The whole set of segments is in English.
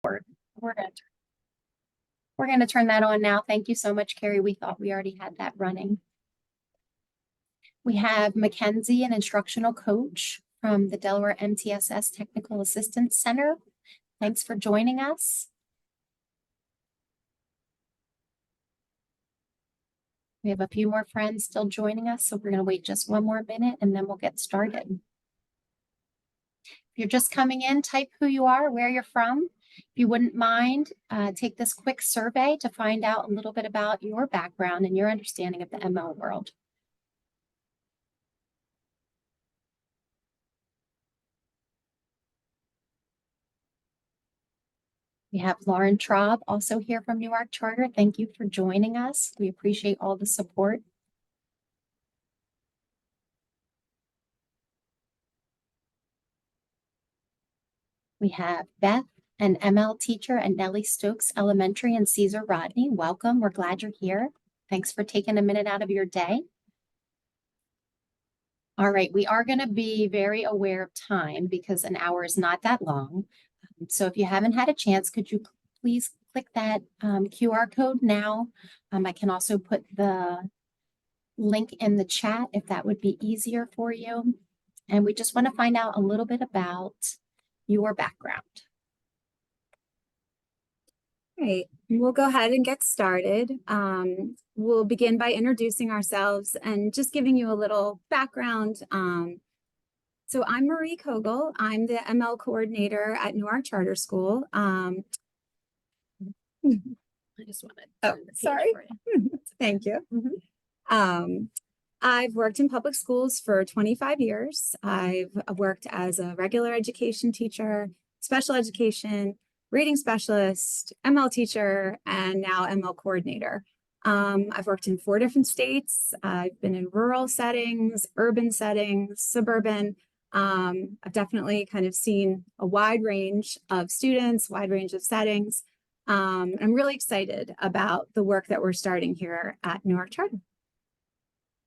We're going to turn that on now. Thank you so much, Carrie. We thought we already had that running. We have Mackenzie, an instructional coach from the Delaware MTSS Technical Assistance Center. Thanks for joining us. We have a few more friends still joining us, so we're going to wait just one more minute and then we'll get started. If you're just coming in, type who you are, where you're from. If you wouldn't mind, take this quick survey to find out a little bit about your background and your understanding of the ML world. We have Lauren Traub also here from Newark Charter. Thank you for joining us. We appreciate all the support. We have Beth, an ML teacher at Nellie Stokes Elementary in Cesar Rodney. Welcome. We're glad you're here. Thanks for taking a minute out of your day. All right, we are going to be very aware of time because an hour is not that long. So if you haven't had a chance, could you please click that QR code now? I can also put the link in the chat if that would be easier for you. And we just want to find out a little bit about your background. All right, we'll go ahead and get started. We'll begin by introducing ourselves and just giving you a little background. So I'm Marie Cowgill. I'm the ML coordinator at Newark Charter School. I just want to. Oh, sorry. Thank you. I've worked in public schools for 25 years. I've worked as a regular education teacher, special education, reading specialist, ML teacher, and now ML coordinator. I've worked in 4 different states. I've been in rural settings, urban settings, suburban. I've definitely kind of seen a wide range of students, wide range of settings. I'm really excited about the work that we're starting here at Newark Charter.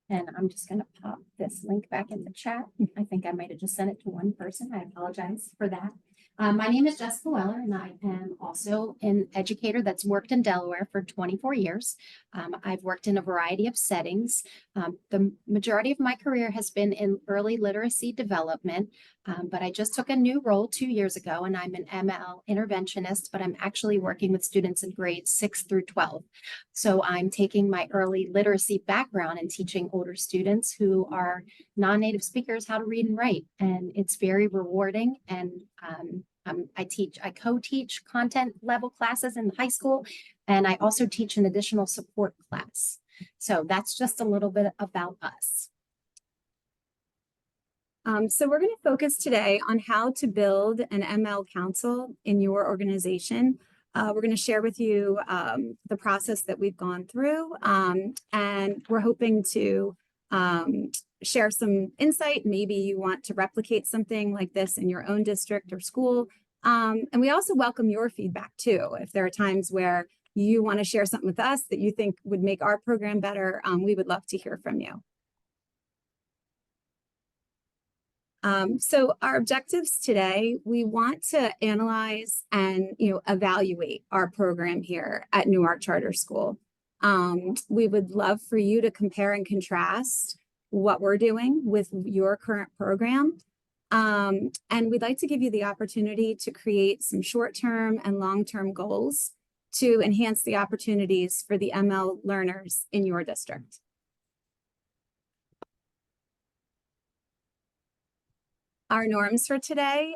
And I'm just going to pop this link back in the chat. I think I might have just sent it to one person. I apologize for that. My name is Jessica Weller, and I am also an educator that's worked in Delaware for 24 years. I've worked in a variety of settings. The majority of my career has been in early literacy development, but I just took a new role 2 years ago, and I'm an ML interventionist, but I'm actually working with students in grades 6 through 12. So I'm taking my early literacy background and teaching older students who are non-native speakers how to read and write, and it's very rewarding. And I co-teach content level classes in high school, and I also teach an additional support class. So that's just a little bit about us. So we're going to focus today on how to build an ML council in your organization. We're going to share with you the process that we've gone through, and we're hoping to share some insight. Maybe you want to replicate something like this in your own district or school. And we also welcome your feedback too. If there are times where you want to share something with us that you think would make our program better, we would love to hear from you. So our objectives today, we want to analyze and evaluate our program here at Newark Charter School. We would love for you to compare and contrast what we're doing with your current program. And we'd like to give you the opportunity to create some short-term and long-term goals to enhance the opportunities for the ML learners in your district. Our norms for today,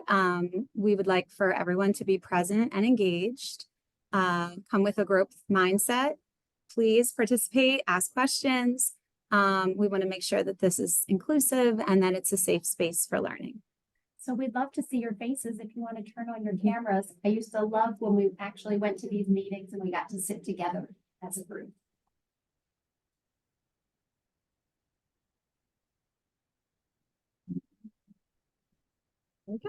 we would like for everyone to be present and engaged, come with a growth mindset. Please participate, ask questions. We want to make sure that this is inclusive and that it's a safe space for learning. So we'd love to see your faces if you want to turn on your cameras. I used to love when we actually went to these meetings and we got to sit together as a group. Okay.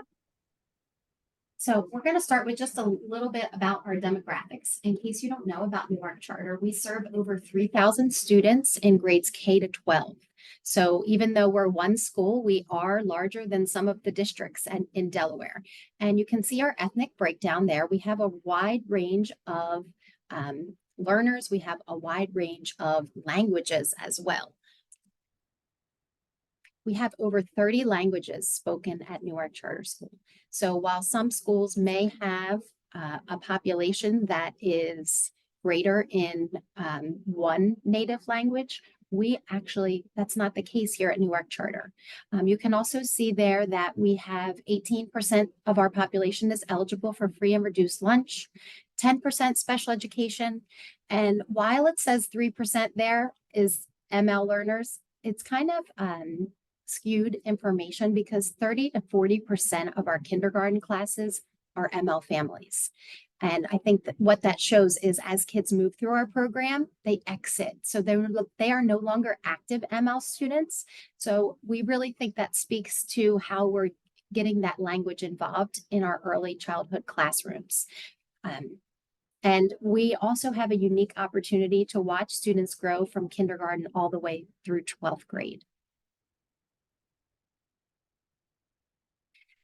So we're going to start with just a little bit about our demographics. In case you don't know about Newark Charter, we serve over 3,000 students in grades K to 12. So even though we're one school, we are larger than some of the districts in Delaware. And you can see our ethnic breakdown there. We have a wide range of learners. We have a wide range of languages as well. We have over 30 languages spoken at Newark Charter School. So while some schools may have a population that is greater in one native language, that's not the case here at Newark Charter. You can also see there that we have 18% of our population is eligible for free and reduced lunch, 10% special education. And while it says 3% there is ML learners, it's kind of skewed information because 30 to 40% of our kindergarten classes are ML families. And I think that what that shows is as kids move through our program, they exit. So they are no longer active ML students. So we really think that speaks to how we're getting that language involved in our early childhood classrooms. And we also have a unique opportunity to watch students grow from kindergarten all the way through 12th grade.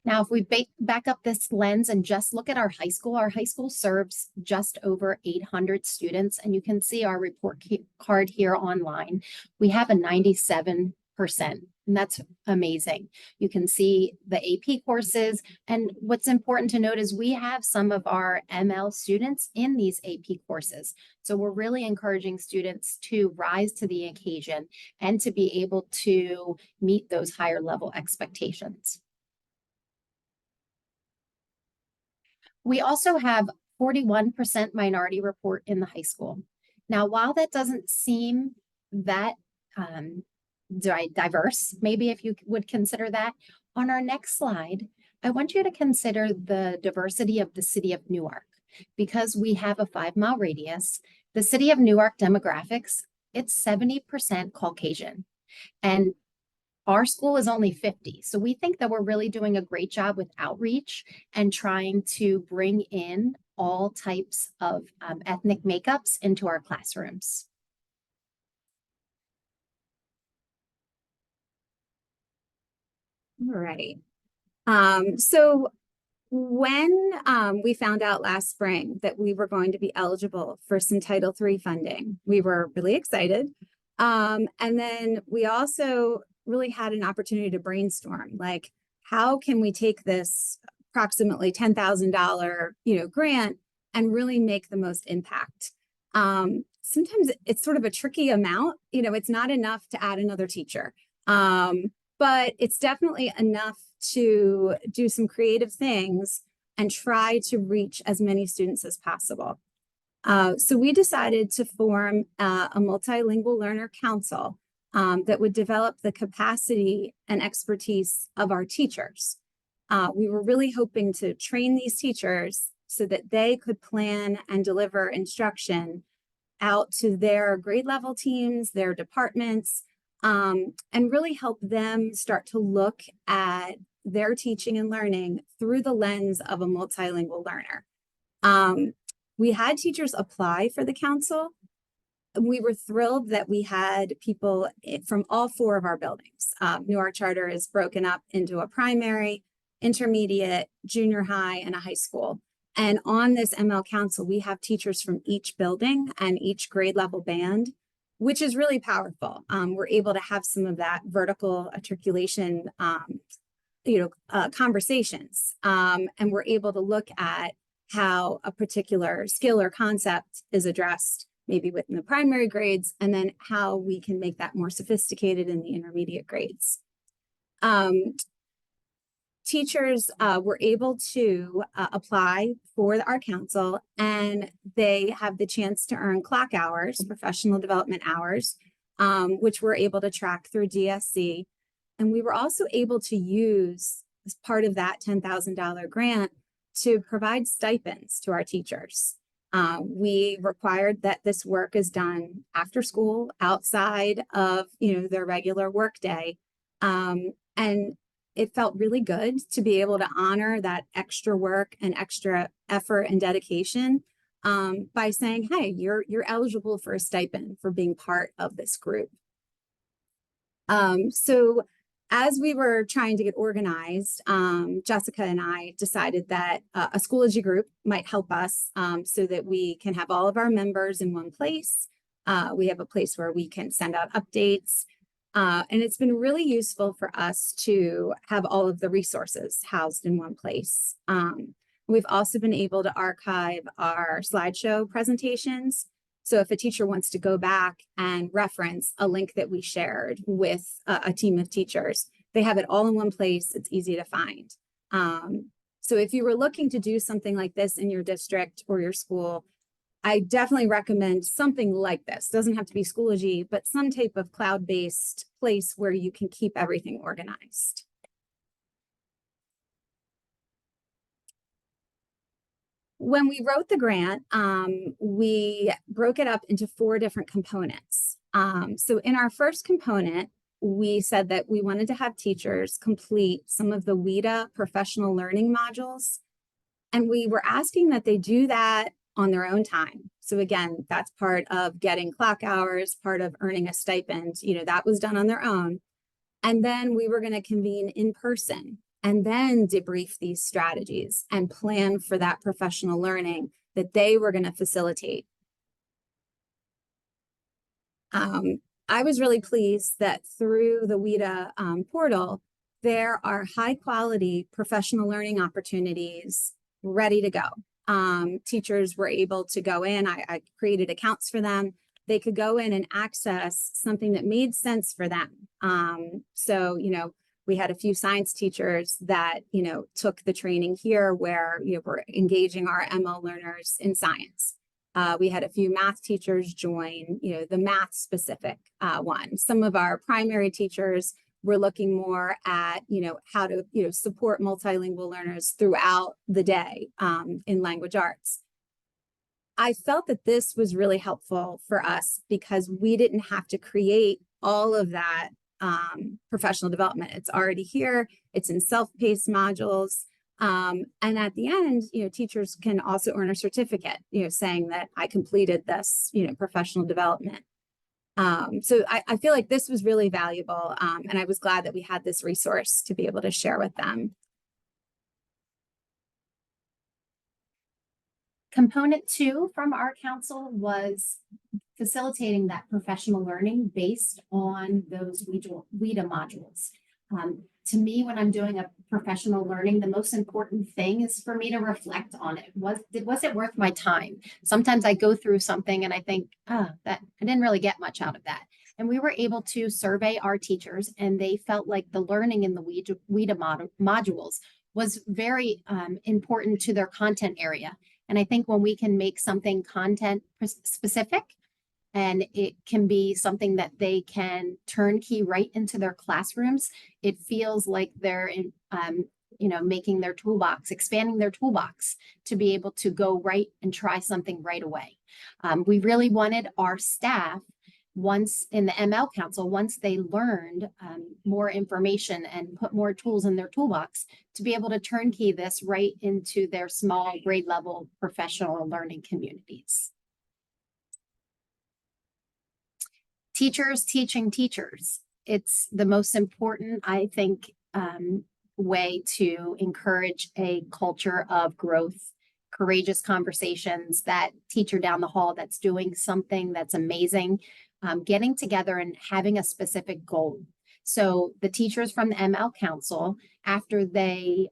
Now, if we back up this lens and just look at our high school serves just over 800 students, and you can see our report card here online. We have a 97%, and that's amazing. You can see the AP courses, and what's important to note is we have some of our ML students in these AP courses. So we're really encouraging students to rise to the occasion and to be able to meet those higher level expectations. We also have 41% minority report in the high school. Now, while that doesn't seem that diverse, maybe if you would consider that, on our next slide, I want you to consider the diversity of the city of Newark. Because we have a 5-mile radius, the city of Newark demographics, it's 70% Caucasian. And our school is only 50. So we think that we're really doing a great job with outreach and trying to bring in all types of ethnic makeups into our classrooms. All right. So when we found out last spring that we were going to be eligible for some Title III funding, we were really excited. And then we also really had an opportunity to brainstorm, like, how can we take this approximately $10,000, grant and really make the most impact? Sometimes it's sort of a tricky amount. It's not enough to add another teacher, but it's definitely enough to do some creative things and try to reach as many students as possible. So we decided to form a Multilingual Learner Council that would develop the capacity and expertise of our teachers. We were really hoping to train these teachers so that they could plan and deliver instruction out to their grade level teams, their departments, and really help them start to look at their teaching and learning through the lens of a multilingual learner. We had teachers apply for the council. We were thrilled that we had people from all 4 of our buildings. Newark Charter is broken up into a primary, intermediate, junior high, and a high school. And on this ML council, we have teachers from each building and each grade level band, which is really powerful. We're able to have some of that vertical articulation, conversations. And we're able to look at how a particular skill or concept is addressed, maybe within the primary grades, and then how we can make that more sophisticated in the intermediate grades. Teachers were able to apply for our council, and they have the chance to earn clock hours, professional development hours, which we're able to track through DSC. And we were also able to use, as part of that $10,000 grant, to provide stipends to our teachers. We required that this work is done after school, outside of their regular workday, and it felt really good to be able to honor that extra work and extra effort and dedication by saying, "Hey, you're eligible for a stipend for being part of this group." So as we were trying to get organized, Jessica and I decided that a Schoology group might help us so that we can have all of our members in one place. We have a place where we can send out updates. And it's been really useful for us to have all of the resources housed in one place. We've also been able to archive our slideshow presentations. So if a teacher wants to go back and reference a link that we shared with a team of teachers, they have it all in one place. It's easy to find. So if you were looking to do something like this in your district or your school, I definitely recommend something like this. It doesn't have to be Schoology, but some type of cloud-based place where you can keep everything organized. When we wrote the grant, we broke it up into 4 different components. So in our first component, we said that we wanted to have teachers complete some of the WIDA professional learning modules. And we were asking that they do that on their own time. So again, that's part of getting clock hours, part of earning a stipend, that was done on their own. And then we were going to convene in person and then debrief these strategies and plan for that professional learning that they were going to facilitate. I was really pleased that through the WIDA portal, there are high quality professional learning opportunities ready to go. Teachers were able to go in, I created accounts for them. They could go in and access something that made sense for them. So, we had a few science teachers that, took the training here where, we're engaging our ML learners in science. We had a few math teachers join, the math specific one. Some of our primary teachers were looking more at, how to, support multilingual learners throughout the day in language arts. I felt that this was really helpful for us because we didn't have to create all of that professional development. It's already here. It's in self-paced modules. And at the end, teachers can also earn a certificate, saying that I completed this, professional development. So I feel like this was really valuable. And I was glad that we had this resource to be able to share with them. Component 2 from our council was facilitating that professional learning based on those WIDA modules. To me, when I'm doing a professional learning, the most important thing is for me to reflect on it. Was it worth my time? Sometimes I go through something and I think, that I didn't really get much out of that. And we were able to survey our teachers, and they felt like the learning in the WIDA modules was very important to their content area. And I think when we can make something content specific, and it can be something that they can turnkey right into their classrooms, it feels like they're in, making their toolbox, expanding their toolbox to be able to go right and try something right away. We really wanted our staff, once in the ML Council, once they learned more information and put more tools in their toolbox, to be able to turnkey this right into their small grade level professional learning communities. Teachers teaching teachers. It's the most important, I think, way to encourage a culture of growth, courageous conversations, that teacher down the hall that's doing something that's amazing, getting together and having a specific goal. So the teachers from the ML Council, after they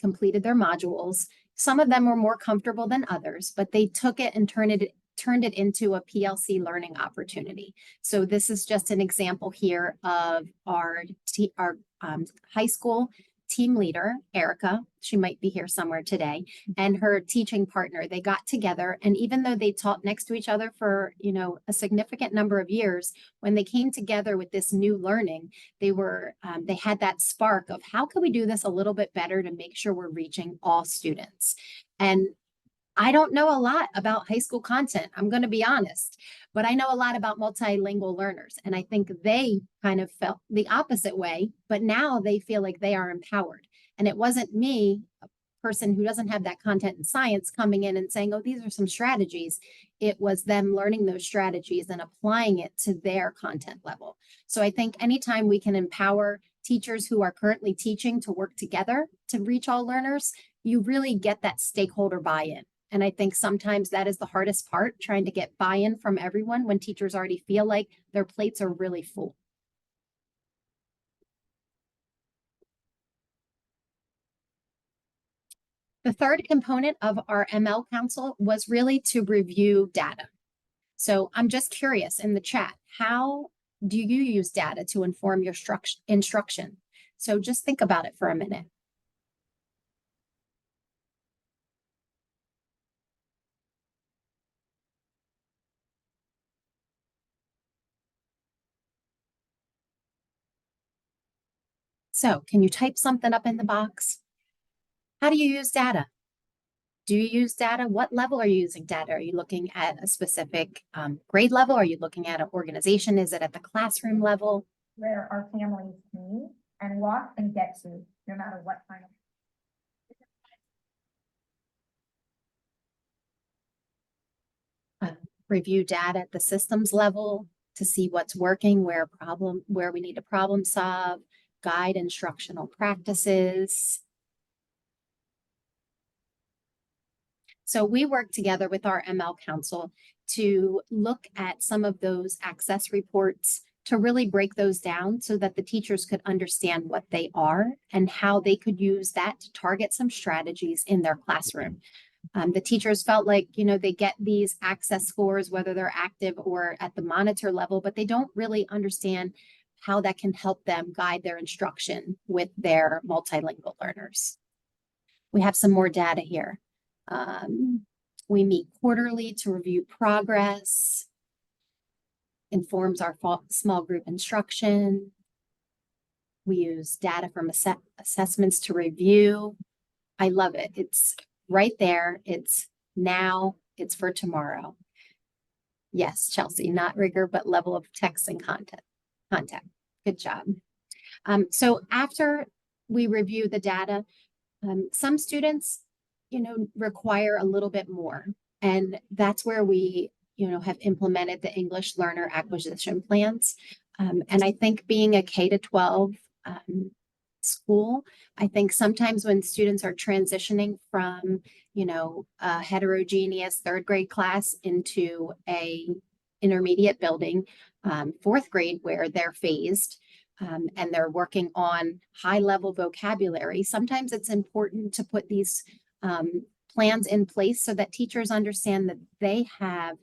completed their modules, some of them were more comfortable than others, but they took it and turned it into a PLC learning opportunity. So this is just an example here of our high school team leader, Erica. She might be here somewhere today, and her teaching partner. They got together, and even though they taught next to each other for, a significant number of years, when they came together with this new learning, they had that spark of how can we do this a little bit better to make sure we're reaching all students. And I don't know a lot about high school content, I'm going to be honest, but I know a lot about multilingual learners. And I think they kind of felt the opposite way, but now they feel like they are empowered. And it wasn't me person who doesn't have that content in science coming in and saying, oh, these are some strategies. It was them learning those strategies and applying it to their content level. So I think anytime we can empower teachers who are currently teaching to work together to reach all learners, you really get that stakeholder buy-in. And I think sometimes that is the hardest part, trying to get buy-in from everyone when teachers already feel like their plates are really full. The third component of our ML Council was really to review data. So I'm just curious in the chat, how do you use data to inform your instruction? So just think about it for a minute. So can you type something up in the box? How do you use data? Do you use data? What level are you using data? Are you looking at a specific grade level? Are you looking at an organization? Is it at the classroom level? Where our families can meet and walk and get to, no matter what kind of. Review data at the systems level to see what's working, where we need to problem solve, guide instructional practices. So we work together with our ML Council to look at some of those access reports to really break those down so that the teachers could understand what they are and how they could use that to target some strategies in their classroom. The teachers felt like, they get these access scores, whether they're active or at the monitor level, but they don't really understand how that can help them guide their instruction with their multilingual learners. We have some more data here. We meet quarterly to review progress, informs our small group instruction. We use data from assessments to review. I love it. It's right there. It's now, it's for tomorrow. Yes, Chelsea, not rigor, but level of text and content. Good job. So after we review the data, some students, require a little bit more. And that's where we, have implemented the English learner acquisition plans. And I think being a K-12 school, I think sometimes when students are transitioning from, a heterogeneous third grade class into a intermediate building, fourth grade where they're phased, and they're working on high level vocabulary, sometimes it's important to put these plans in place so that teachers understand that they have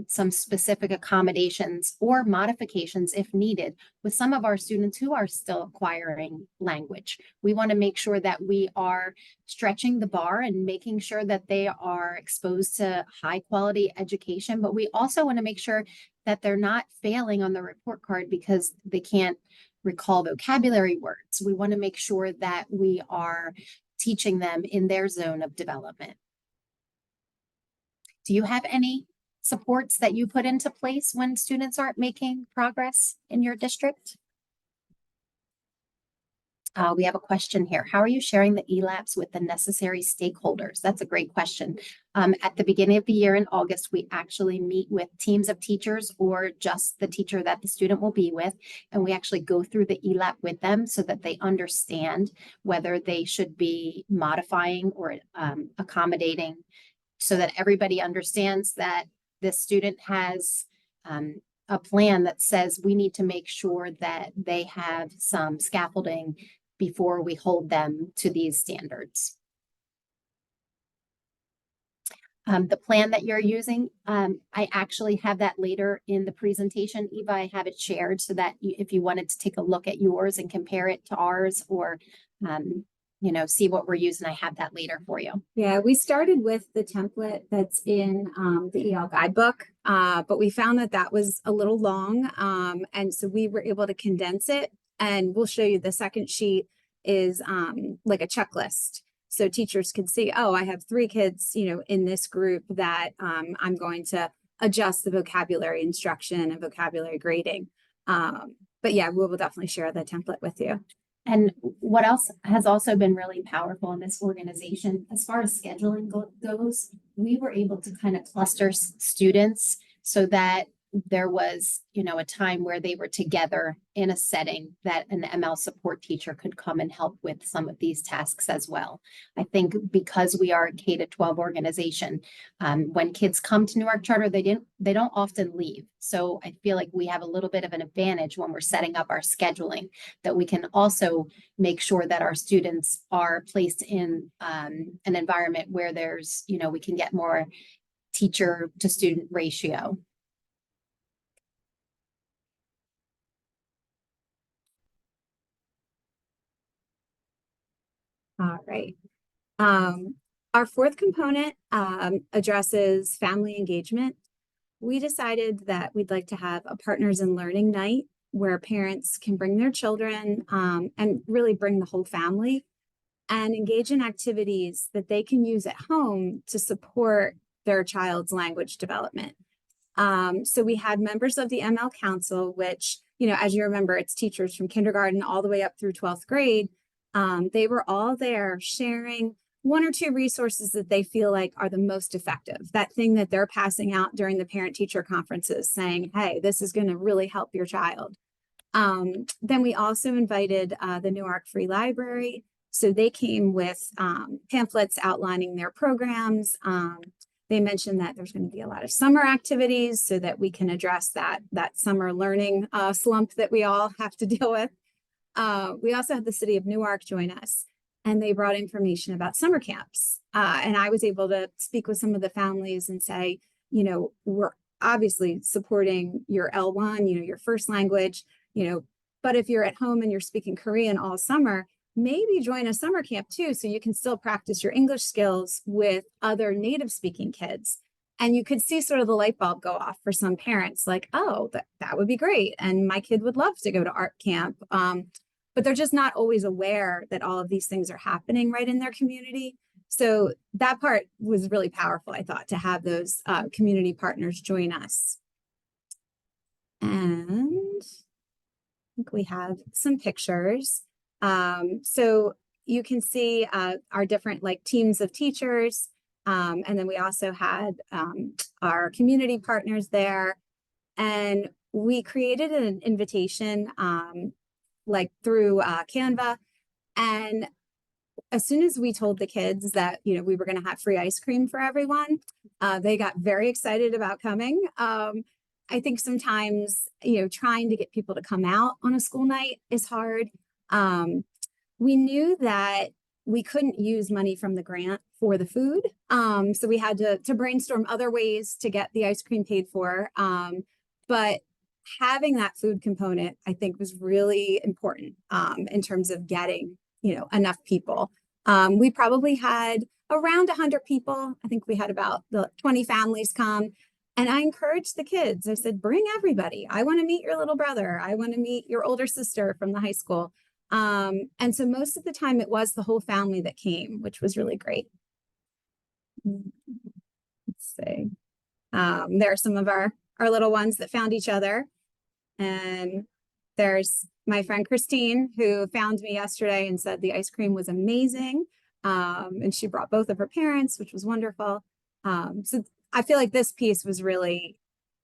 some specific accommodations or modifications if needed with some of our students who are still acquiring language. We want to make sure that we are stretching the bar and making sure that they are exposed to high quality education, but we also want to make sure that they're not failing on the report card because they can't recall vocabulary words. We want to make sure that we are teaching them in their zone of development. Do you have any supports that you put into place when students aren't making progress in your district? We have a question here. How are you sharing the ELAPs with the necessary stakeholders? That's a great question. At the beginning of the year in August, we actually meet with teams of teachers or just the teacher that the student will be with. And we actually go through the ELAP with them so that they understand whether they should be modifying or accommodating so that everybody understands that this student has a plan that says we need to make sure that they have some scaffolding before we hold them to these standards. The plan that you're using, I actually have that later in the presentation. Eva, I have it shared so that if you wanted to take a look at yours and compare it to ours or see what we're using, I have that later for you. Yeah, we started with the template that's in the EL guidebook, but we found that was a little long. And so we were able to condense it, and we'll show you the second sheet is like a checklist. So teachers can see, oh, I have 3 kids, in this group that I'm going to adjust the vocabulary instruction and vocabulary grading. But yeah, we will definitely share the template with you. And what else has also been really powerful in this organization, as far as scheduling goes, we were able to kind of cluster students so that there was, a time where they were together in a setting that an ML support teacher could come and help with some of these tasks as well. I think because we are a K-12 organization, when kids come to Newark Charter, they don't often leave. So I feel like we have a little bit of an advantage when we're setting up our scheduling, that we can also make sure that our students are placed in an environment where there's, we can get more teacher to student ratio. All right. Our fourth component addresses family engagement. We decided that we'd like to have a Partners in Learning night where parents can bring their children and really bring the whole family and engage in activities that they can use at home to support their child's language development. So we had members of the ML Council, which, as you remember, it's teachers from kindergarten all the way up through 12th grade. They were all there sharing one or two resources that they feel like are the most effective, that thing that they're passing out during the parent-teacher conferences saying, hey, this is going to really help your child. Then we also invited the Newark Free Library. So they came with pamphlets outlining their programs. They mentioned that there's going to be a lot of summer activities so that we can address that summer learning slump that we all have to deal with. We also had the city of Newark join us, and they brought information about summer camps. And I was able to speak with some of the families and say, we're obviously supporting your L1, your first language, but if you're at home and you're speaking Korean all summer, maybe join a summer camp too, so you can still practice your English skills with other native speaking kids. And you could see sort of the light bulb go off for some parents, like, oh, that would be great. And my kid would love to go to art camp. But they're just not always aware that all of these things are happening right in their community. So that part was really powerful, I thought, to have those community partners join us. And I think we have some pictures. So you can see our different teams of teachers. And then we also had our community partners there. And we created an invitation through Canva. And as soon as we told the kids that, we were going to have free ice cream for everyone, they got very excited about coming. I think sometimes, trying to get people to come out on a school night is hard. We knew that we couldn't use money from the grant for the food. So we had to brainstorm other ways to get the ice cream paid for. But having that food component, I think, was really important in terms of getting, enough people. We probably had around 100 people. I think we had about 20 families come. And I encouraged the kids. I said, bring everybody. I want to meet your little brother. I want to meet your older sister from the high school. And so most of the time it was the whole family that came, which was really great. Let's see. There are some of our little ones that found each other. And there's my friend Christine, who found me yesterday and said the ice cream was amazing. And she brought both of her parents, which was wonderful. So I feel like this piece was really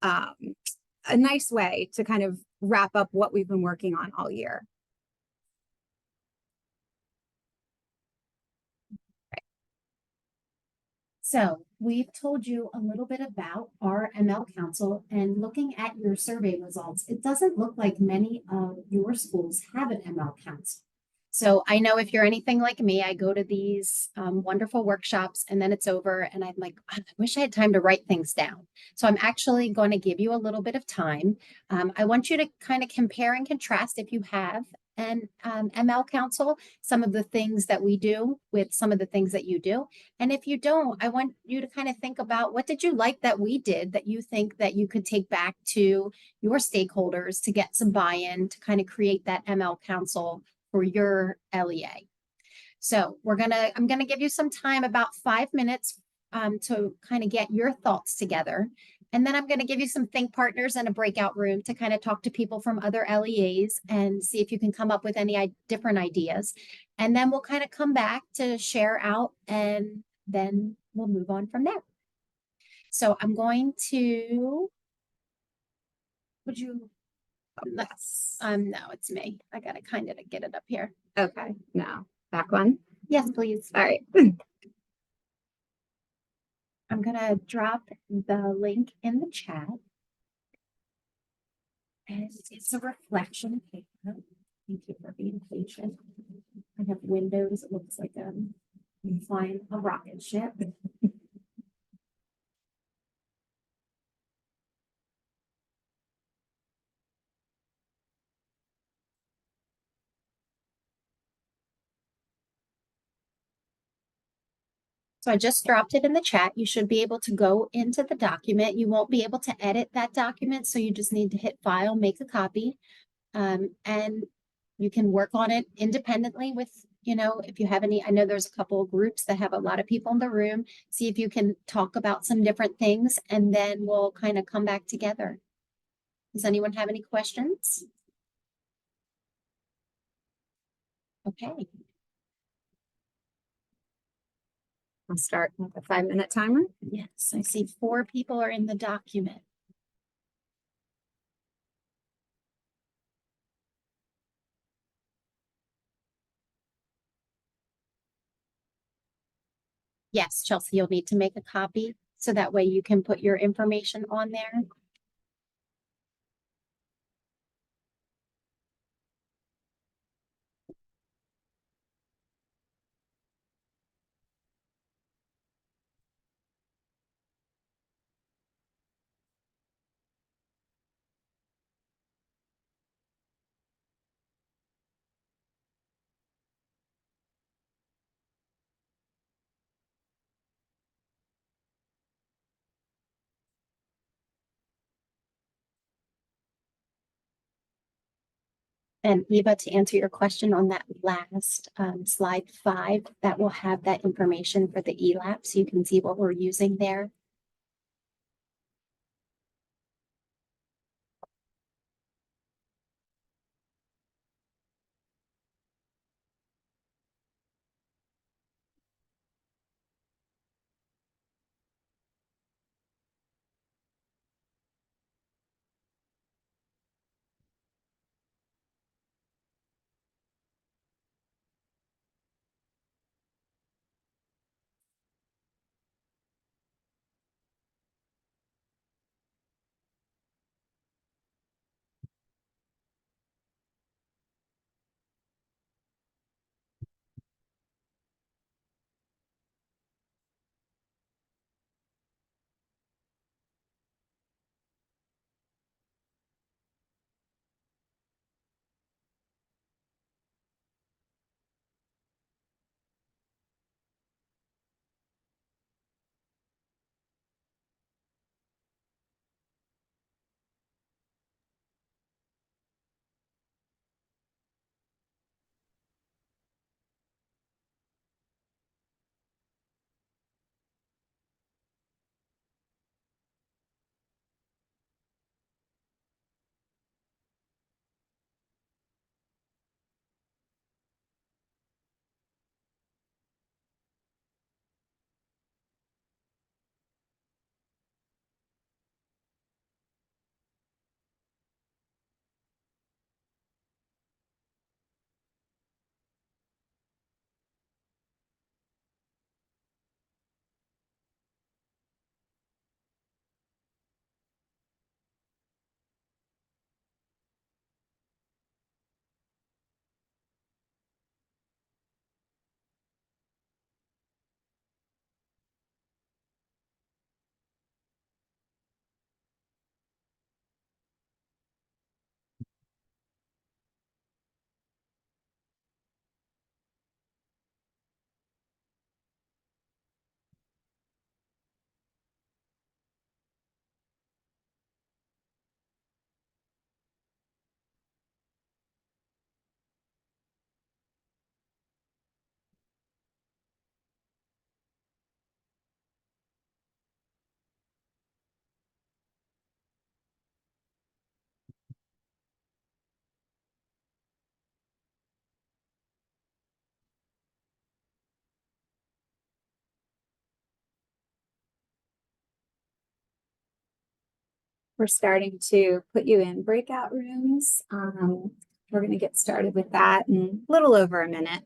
a nice way to kind of wrap up what we've been working on all year. So we've told you a little bit about our ML Council, and looking at your survey results, it doesn't look like many of your schools have an ML Council. So I know if you're anything like me, I go to these wonderful workshops and then it's over and I'm like, I wish I had time to write things down. So I'm actually going to give you a little bit of time. I want you to kind of compare and contrast, if you have an ML Council, some of the things that we do with some of the things that you do. And if you don't, I want you to kind of think about, what did you like that we did that you think that you could take back to your stakeholders to get some buy-in to kind of create that ML Council for your LEA. So I'm gonna give you some time, about 5 minutes, to kind of get your thoughts together. And then I'm going to give you some think partners and a breakout room to kind of talk to people from other LEAs and see if you can come up with any different ideas. And then we'll kind of come back to share out and then we'll move on from there. So I'm going to, would you, no, it's me. I got to kind of get it up here. Okay, now back one. Yes, please. All right. I'm going to drop the link in the chat. And it's a reflection paper. Thank you for being patient. I have windows. It looks like I'm flying a rocket ship. So I just dropped it in the chat. You should be able to go into the document. You won't be able to edit that document, so you just need to hit File, make a copy, and you can work on it independently with, if you have any, I know there's a couple of groups that have a lot of people in the room. See if you can talk about some different things, and then we'll kind of come back together. Does anyone have any questions? Okay. I'll start with a 5-minute timer. Yes, I see 4 people are in the document. Yes, Chelsea, you'll need to make a copy so that way you can put your information on there. And Eva, to answer your question on that last slide 5, that will have that information for the ELAP, so you can see what we're using there. we're starting to put you in breakout rooms. We're going to get started with that in a little over a minute.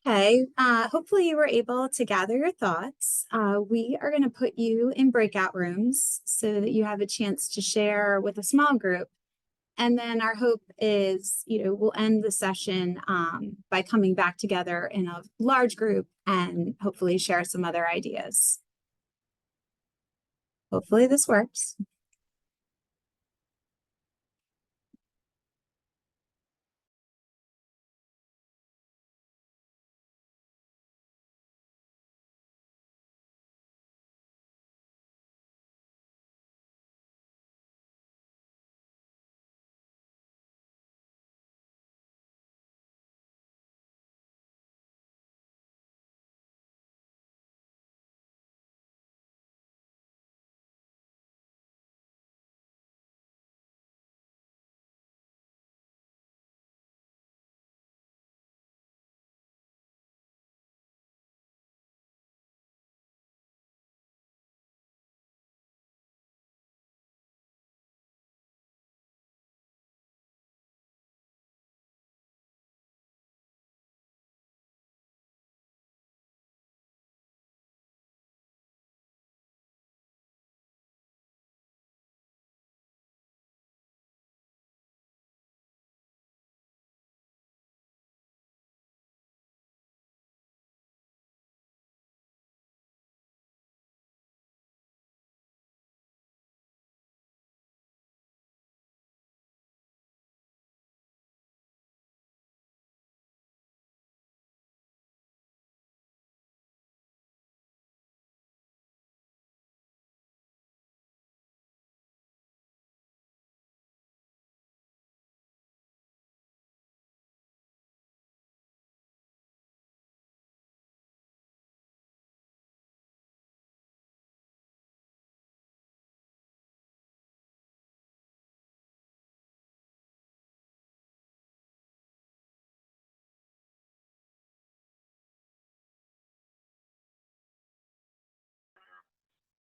Okay, hopefully you were able to gather your thoughts. We are going to put you in breakout rooms so that you have a chance to share with a small group. And then our hope is, we'll end the session by coming back together in a large group and hopefully share some other ideas. Hopefully this works.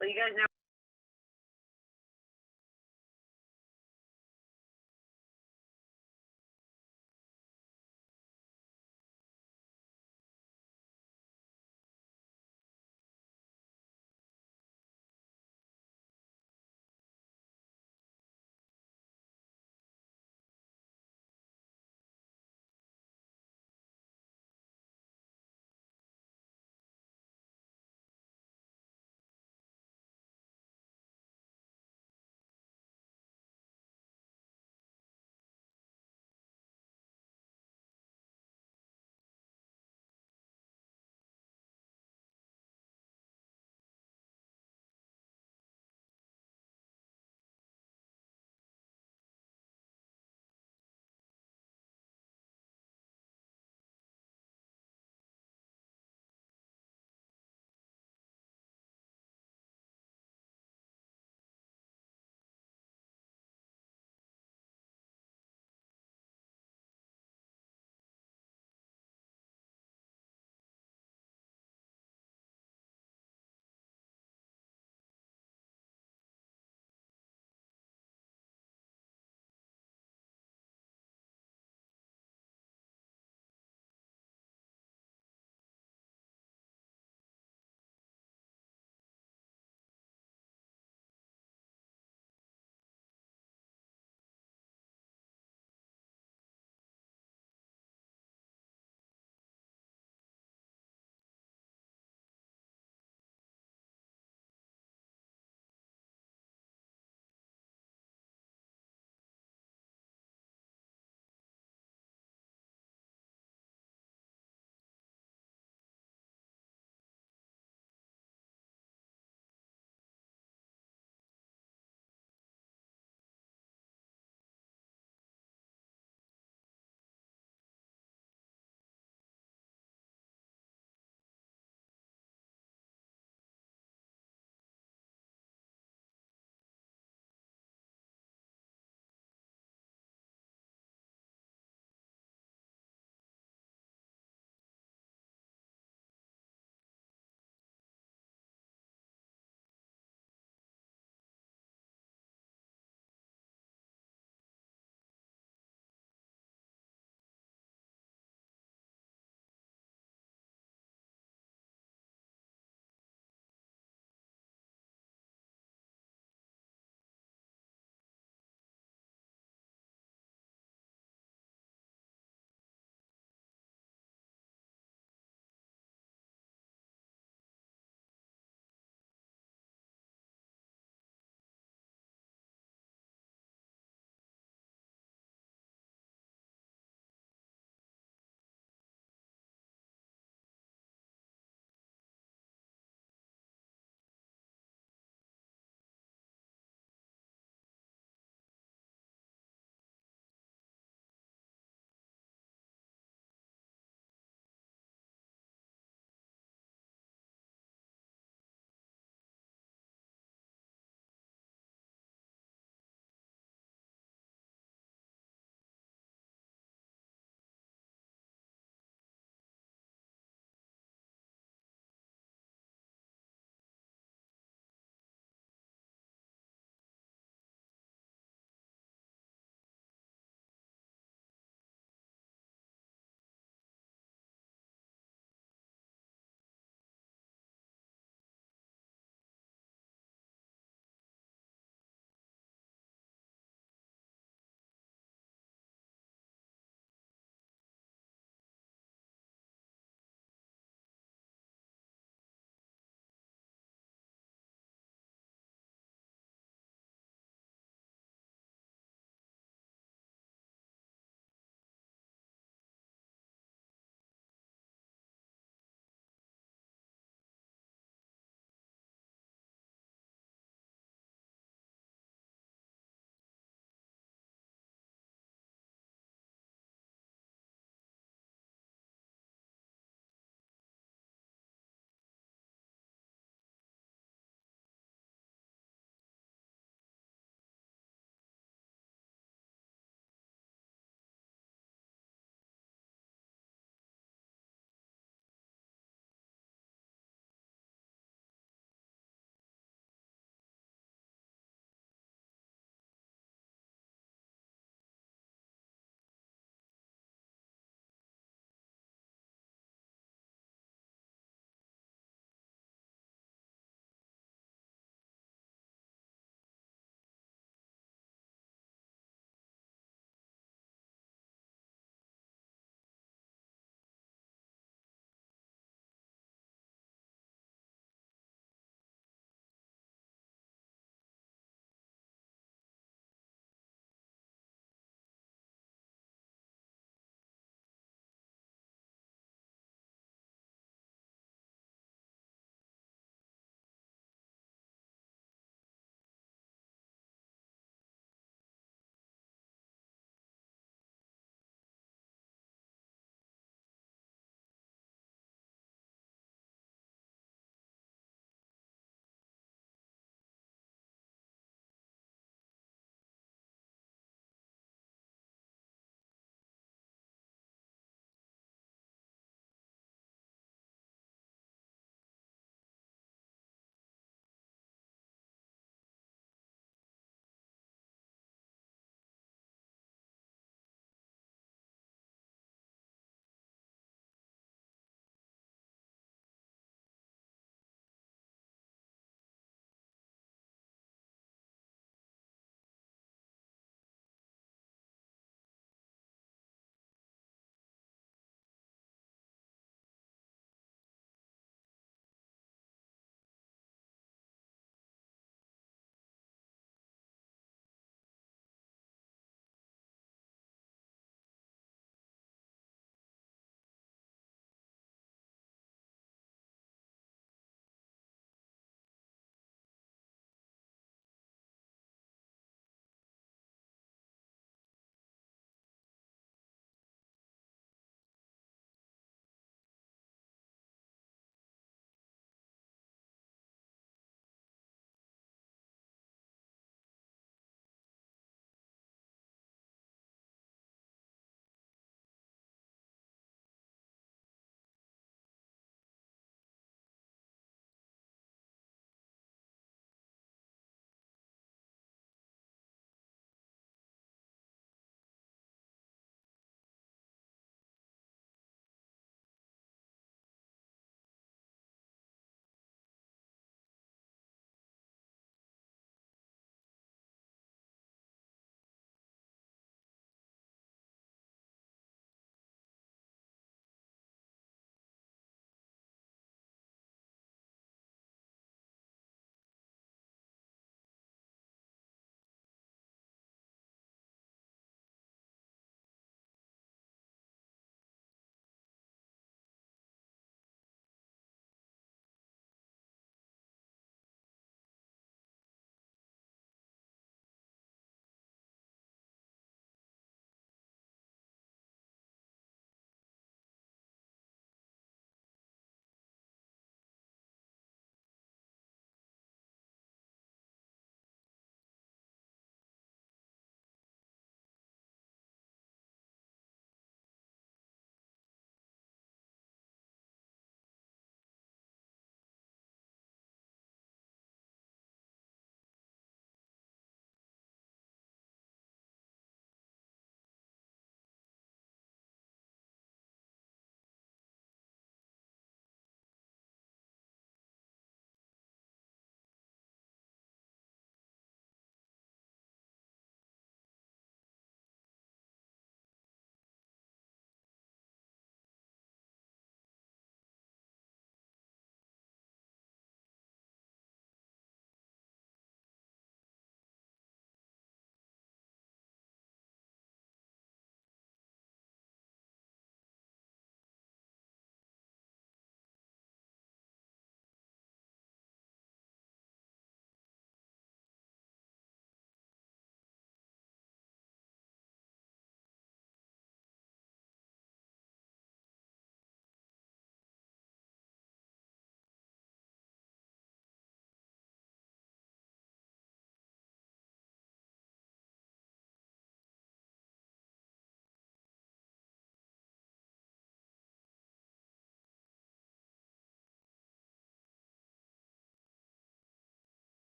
Well, you guys know.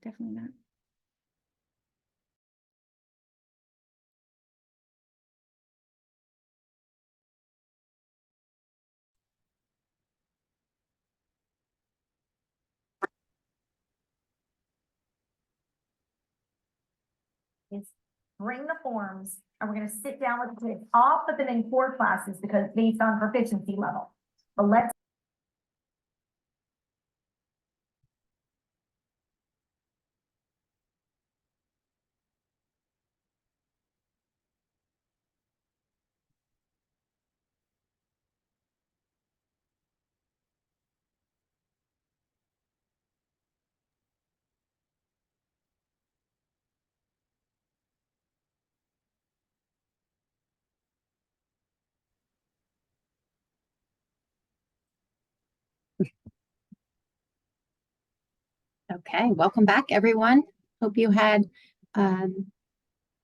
definitely not. Is bring the forms and we're gonna sit down with the kids. I'll put them in core classes because based on proficiency level. But let's Okay, welcome back, everyone. Hope you had an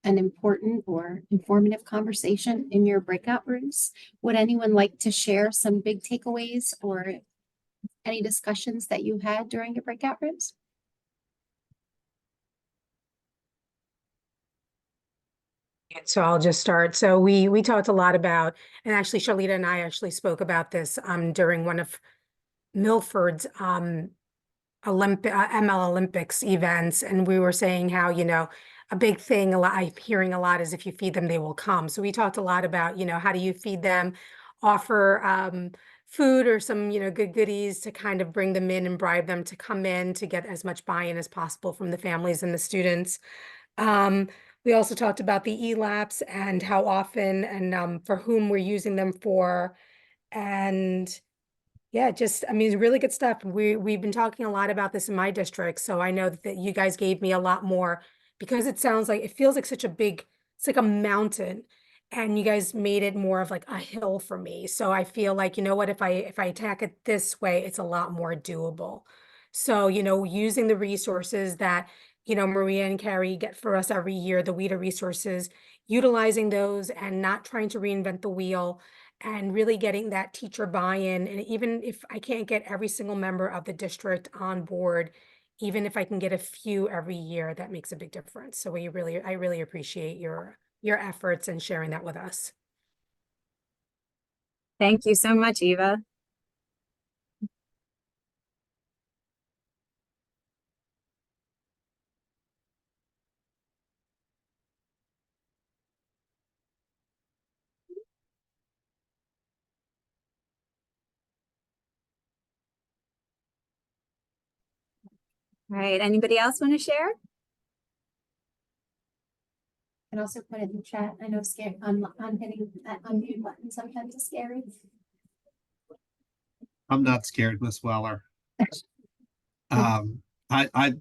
important or informative conversation in your breakout rooms. Would anyone like to share some big takeaways or any discussions that you had during your breakout rooms? So I'll just start. So we talked a lot about, and actually Charlita and I actually spoke about this during one of Milford's ML Olympics events, and we were saying how, a big thing I'm hearing a lot is if you feed them, they will come. So we talked a lot about, how do you feed them, offer food or some, good goodies to kind of bring them in and bribe them to come in to get as much buy-in as possible from the families and the students. We also talked about the ELAPs and how often and for whom we're using them for. And yeah, I mean, really good stuff. We've been talking a lot about this in my district, so I know that you guys gave me a lot more because it feels like such a big, it's like a mountain, and you guys made it more of like a hill for me. So I feel like, you know what, if I attack it this way, it's a lot more doable. So, using the resources that, Maria and Carrie get for us every year, the WIDA resources, utilizing those and not trying to reinvent the wheel, and really getting that teacher buy-in. And even if I can't get every single member of the district on board, even if I can get a few every year, that makes a big difference. So I really appreciate your efforts and sharing that with us. Thank you so much, Eva. All right, anybody else want to share? And also put it in the chat. I know I'm hitting that unmute button sometimes is scary. I'm not scared, Miss Weller. I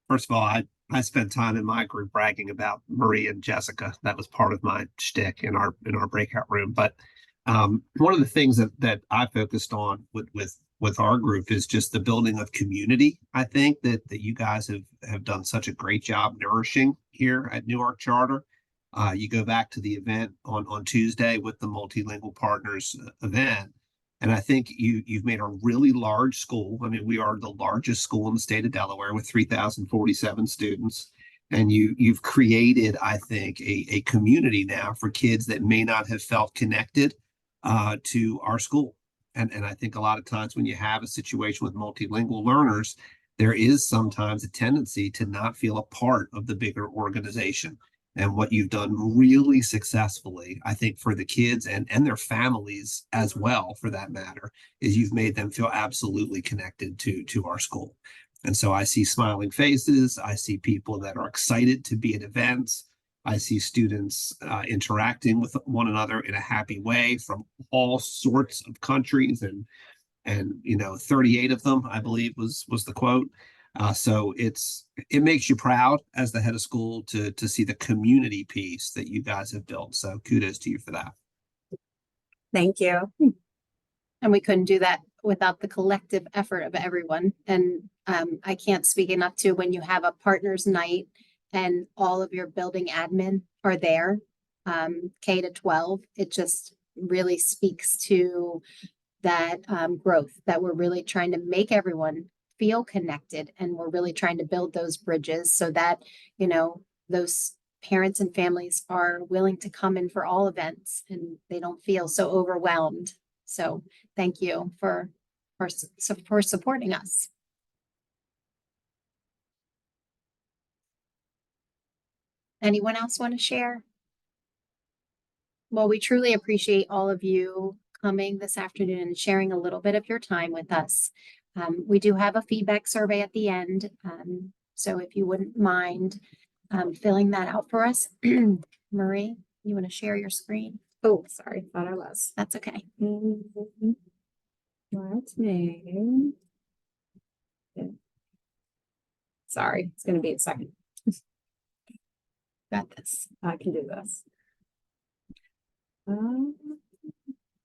first of all, I spent time in my group bragging about Marie and Jessica. That was part of my shtick in our breakout room. But one of the things that I focused on with our group is just the building of community. I think that you guys have done such a great job nourishing here at Newark Charter. You go back to the event on Tuesday with the Multilingual Partners event. And I think you've made a really large school. I mean, we are the largest school in the state of Delaware with 3,047 students. And you've created, I think, a community now for kids that may not have felt connected to our school. And I think a lot of times when you have a situation with multilingual learners, there is sometimes a tendency to not feel a part of the bigger organization. And what you've done really successfully, I think, for the kids and their families as well, for that matter, is you've made them feel absolutely connected to our school. And so I see smiling faces. I see people that are excited to be at events. I see students interacting with one another in a happy way from all sorts of countries, and 38 of them, I believe, was the quote. So it makes you proud as the head of school to see the community piece that you guys have built. So kudos to you for that. Thank you. And we couldn't do that without the collective effort of everyone. And I can't speak enough to when you have a partners night and all of your building admin are there, K to 12, it just really speaks to that growth that we're really trying to make everyone feel connected, and we're really trying to build those bridges so that, those parents and families are willing to come in for all events and they don't feel so overwhelmed. So thank you for supporting us. Anyone else want to share? Well, we truly appreciate all of you coming this afternoon and sharing a little bit of your time with us. We do have a feedback survey at the end. So if you wouldn't mind filling that out for us. Marie, you want to share your screen? Oh, sorry, thought I was. That's okay. Let me. Sorry, it's gonna be a second. Got this. I can do this.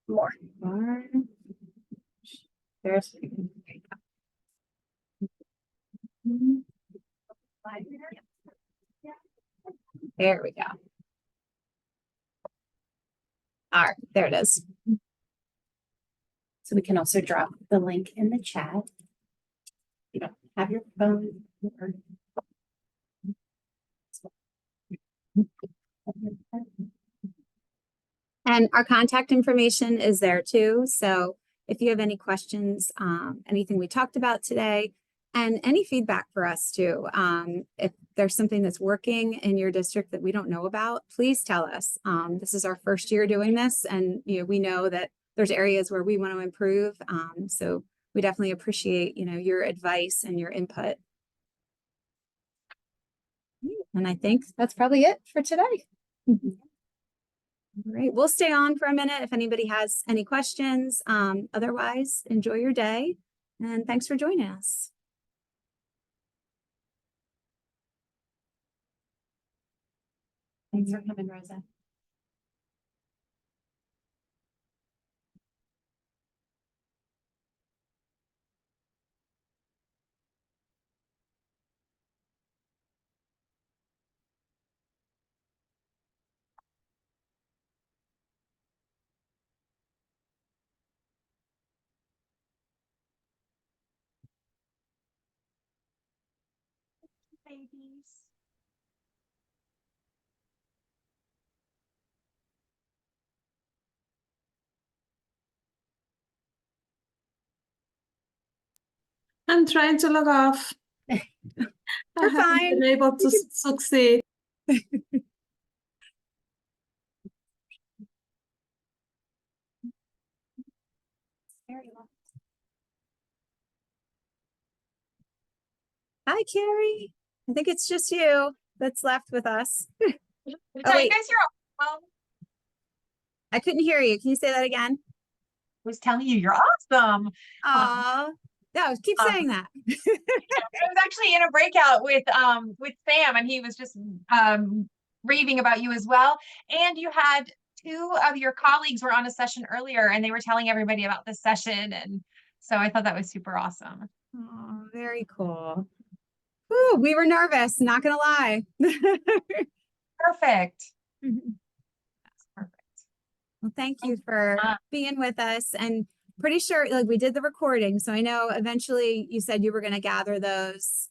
More. There's. There we go. All right, there it is. So we can also drop the link in the chat. You don't have your phone. And our contact information is there too. So if you have any questions, anything we talked about today, and any feedback for us too, if there's something that's working in your district that we don't know about, please tell us. This is our first year doing this, and we know that there's areas where we want to improve. So we definitely appreciate your advice and your input. And I think that's probably it for today. Great. We'll stay on for a minute if anybody has any questions. Otherwise, enjoy your day, and thanks for joining us. Thanks for coming, Rosa. Babies. I'm trying to log off. I You're haven't fine. been able to succeed. Hi, Carrie. I think it's just you that's left with us. So wait. you guys are I couldn't hear you. Can you say that again? was telling you you're awesome. Aw. No, keep saying that. I was actually in a breakout with Sam, and he was just raving about you as well. And you had two of your colleagues were on a session earlier, and they were telling everybody about this session, and so I thought that was super awesome. Oh, very cool. Whew, we were nervous, not gonna lie. Perfect. That's perfect. Well, thank you for being with us, and pretty sure like we did the recording. So I know eventually you said you were going to gather those